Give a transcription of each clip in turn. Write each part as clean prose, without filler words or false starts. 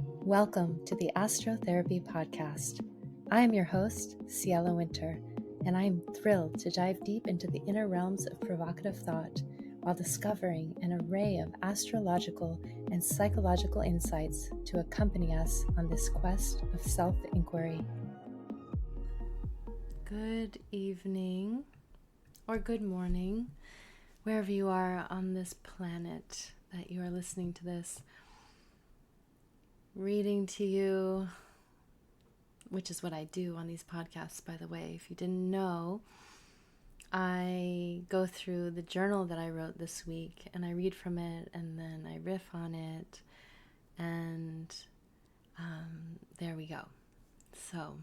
Welcome to the Astrotherapy podcast. I am your host, Ciela Winter, and I am thrilled to dive deep into the inner realms of provocative thought while discovering an array of astrological and psychological insights to accompany us on this quest of self-inquiry. Good evening or good morning, wherever you are on this planet that you are listening to this. Reading to you, which is what I do on these podcasts, by the way. If you didn't know, I go through the journal that I wrote this week and I read from it and then I riff on it, and there we go. So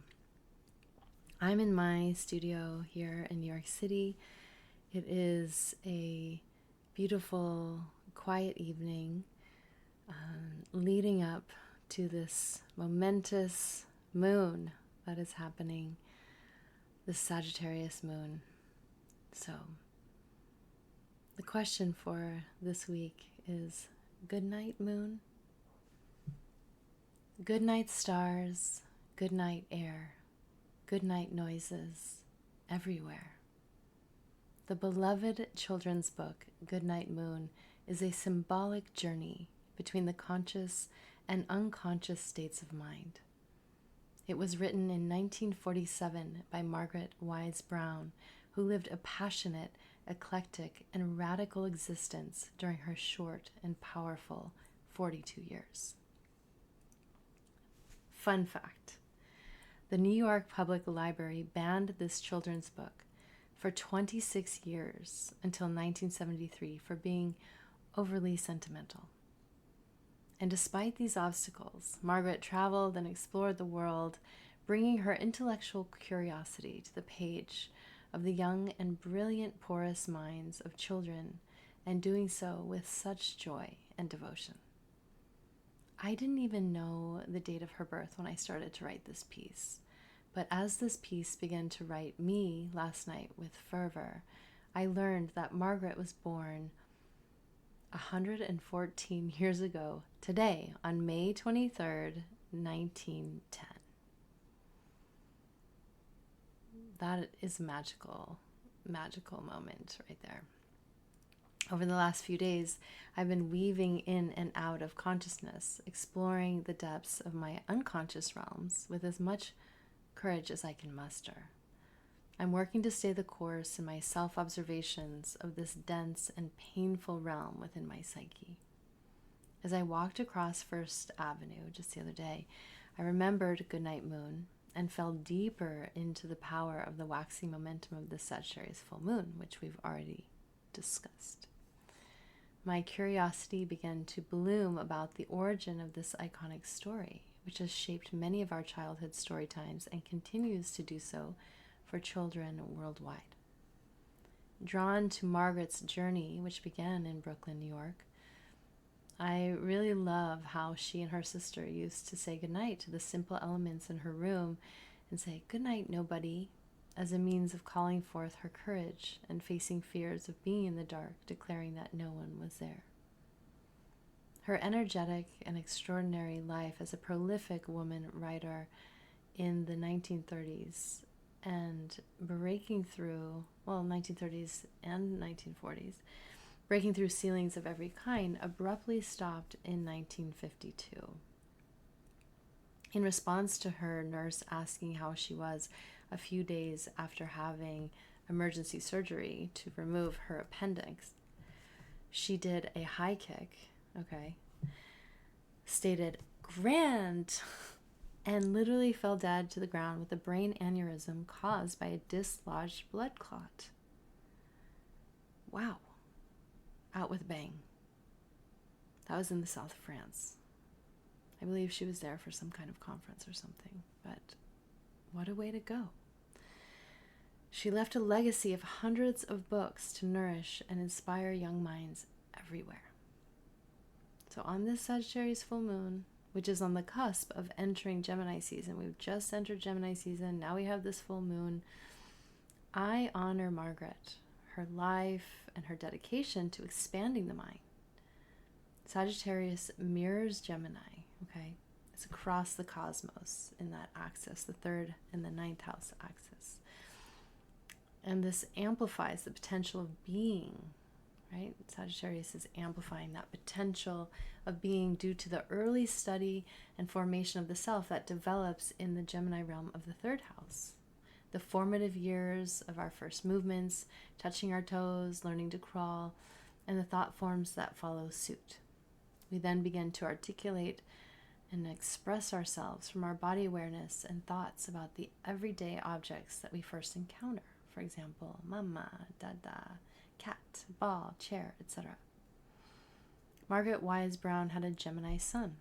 I'm in my studio here in New York City. It is a beautiful, quiet evening leading up to this momentous moon that is happening, the Sagittarius moon. So the question for this week is, good night, moon. Good night, stars. Good night, air. Good night, noises everywhere. The beloved children's book, Goodnight Moon, is a symbolic journey between the conscious and unconscious states of mind. It was written in 1947 by Margaret Wise Brown, who lived a passionate, eclectic, and radical existence during her short and powerful 42 years. Fun fact: the New York Public Library banned this children's book for 26 years until 1973 for being overly sentimental. And despite these obstacles, Margaret traveled and explored the world, bringing her intellectual curiosity to the page of the young and brilliant, porous minds of children, and doing so with such joy and devotion. I didn't even know the date of her birth when I started to write this piece, but as this piece began to write me last night with fervor, I learned that Margaret was born 114 years ago today, on May 23rd, 1910. That is a magical moment right there. Over the last few days, I've been weaving in and out of consciousness, exploring the depths of my unconscious realms with as much courage as I can muster. I'm working to stay the course in my self-observations of this dense and painful realm within my psyche. As I walked across First Avenue just the other day, I remembered Goodnight Moon and fell deeper into the power of the waxy momentum of the Sagittarius Full Moon, which we've already discussed. My curiosity began to bloom about the origin of this iconic story, which has shaped many of our childhood story times and continues to do so for children worldwide. Drawn to Margaret's journey, which began in Brooklyn, New York, I really love how she and her sister used to say goodnight to the simple elements in her room and say, "Good night, nobody," as a means of calling forth her courage and facing fears of being in the dark, declaring that no one was there. Her energetic and extraordinary life as a prolific woman writer in the 1930s and breaking through, 1930s and 1940s, breaking through ceilings of every kind, abruptly stopped in 1952. In response to her nurse asking how she was a few days after having emergency surgery to remove her appendix, she did a high kick, stated, "Grand," and literally fell dead to the ground with a brain aneurysm caused by a dislodged blood clot. Wow. Out with a bang. That was in the south of France. I believe she was there for some kind of conference or something, but what a way to go. She left a legacy of hundreds of books to nourish and inspire young minds everywhere. So on this Sagittarius full moon, which is on the cusp of entering Gemini season, we've just entered Gemini season, now we have this full moon, I honor Margaret, her life, and her dedication to expanding the mind. Sagittarius mirrors Gemini, It's across the cosmos in that axis, the third and the ninth house axis. And this amplifies the potential of being, right? Sagittarius is amplifying that potential of being due to the early study and formation of the self that develops in the Gemini realm of the third house. The formative years of our first movements, touching our toes, learning to crawl, and the thought forms that follow suit. We then begin to articulate and express ourselves from our body awareness and thoughts about the everyday objects that we first encounter. For example, mama, dada, cat, ball, chair, etc. Margaret Wise Brown had a Gemini sun,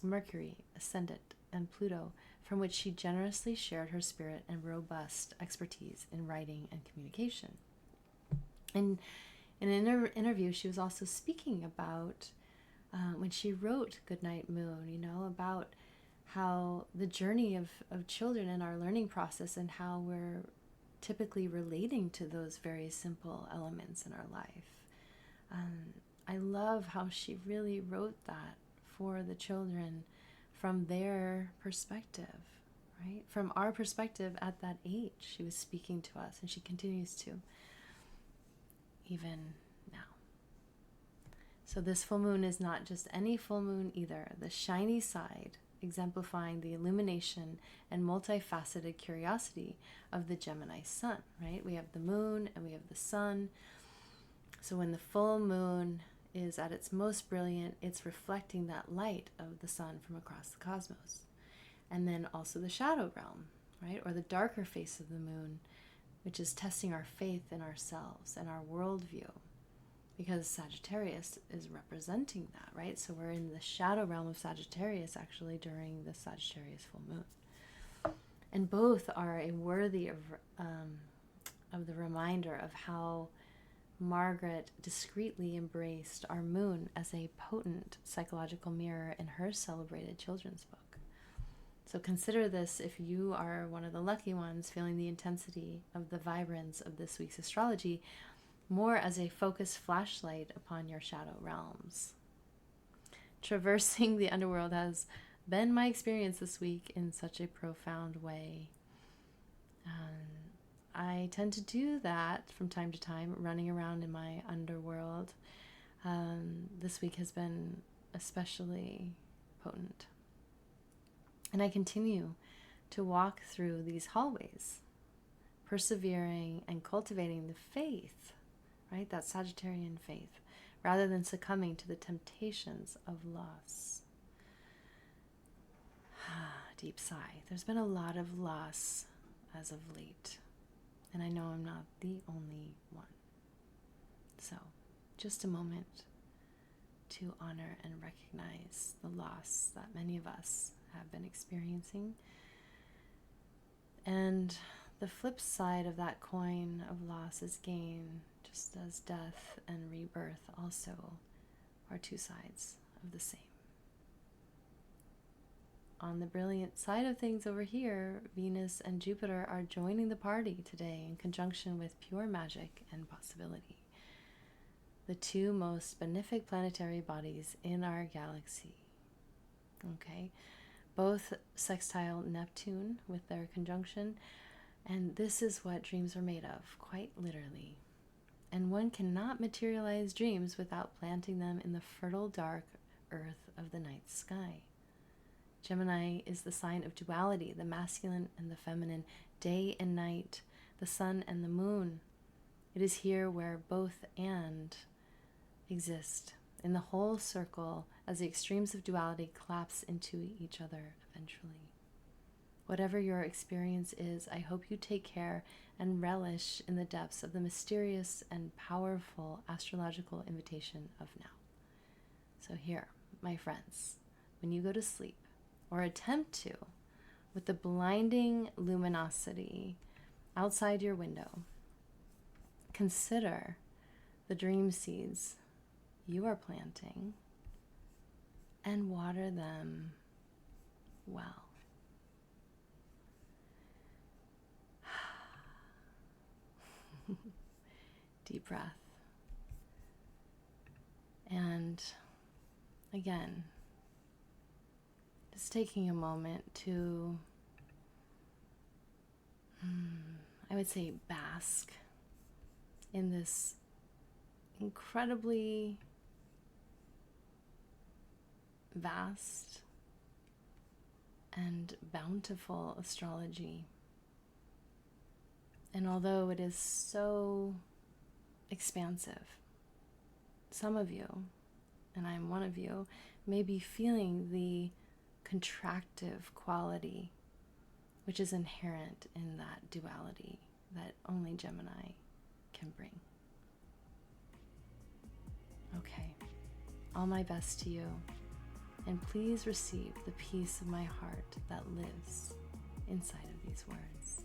Mercury, ascendant, and Pluto, from which she generously shared her spirit and robust expertise in writing and communication. In an interview, she was also speaking about when she wrote Goodnight Moon, about how the journey of children in our learning process and how we're typically relating to those very simple elements in our life. I love how she really wrote that for the children from their perspective, right? From our perspective at that age, she was speaking to us, and she continues to, even now. So this full moon is not just any full moon either. The shiny side, exemplifying the illumination and multifaceted curiosity of the Gemini sun, right? We have the moon and we have the sun. So when the full moon is at its most brilliant, it's reflecting that light of the sun from across the cosmos. And then also the shadow realm, right? Or the darker face of the moon, which is testing our faith in ourselves and our worldview. Because Sagittarius is representing that, right? So we're in the shadow realm of Sagittarius actually during the Sagittarius full moon. And both are a worthy of the reminder of how Margaret discreetly embraced our moon as a potent psychological mirror in her celebrated children's book. So consider this, if you are one of the lucky ones feeling the intensity of the vibrance of this week's astrology, more as a focused flashlight upon your shadow realms. Traversing the underworld has been my experience this week in such a profound way. I tend to do that from time to time, running around in my underworld. This week has been especially potent. And I continue to walk through these hallways, persevering and cultivating the faith, right? That Sagittarian faith, rather than succumbing to the temptations of loss. Deep sigh. There's been a lot of loss as of late. And I know I'm not the only one. So, just a moment to honor and recognize the loss that many of us have been experiencing. And the flip side of that coin of loss is gain, just as death and rebirth also are two sides of the same. On the brilliant side of things over here, Venus and Jupiter are joining the party today in conjunction with pure magic and possibility, the two most benefic planetary bodies in our galaxy. Okay, both sextile Neptune with their conjunction, and this is what dreams are made of, quite literally. And one cannot materialize dreams without planting them in the fertile dark earth of the night sky. Gemini is the sign of duality, the masculine and the feminine, day and night, the sun and the moon. It is here where both and exist, in the whole circle, as the extremes of duality collapse into each other eventually. Whatever your experience is, I hope you take care and relish in the depths of the mysterious and powerful astrological invitation of now. So here, my friends, when you go to sleep, or attempt to, with the blinding luminosity outside your window, consider the dream seeds you are planting and water them well. Deep breath. And again, Just taking a moment to, I would say, bask in this incredibly vast and bountiful astrology. And although it is so expansive, some of you, and I'm one of you, may be feeling the contractive quality which is inherent in that duality that only Gemini can bring. Okay, all my best to you, and please receive the peace of my heart that lives inside of these words.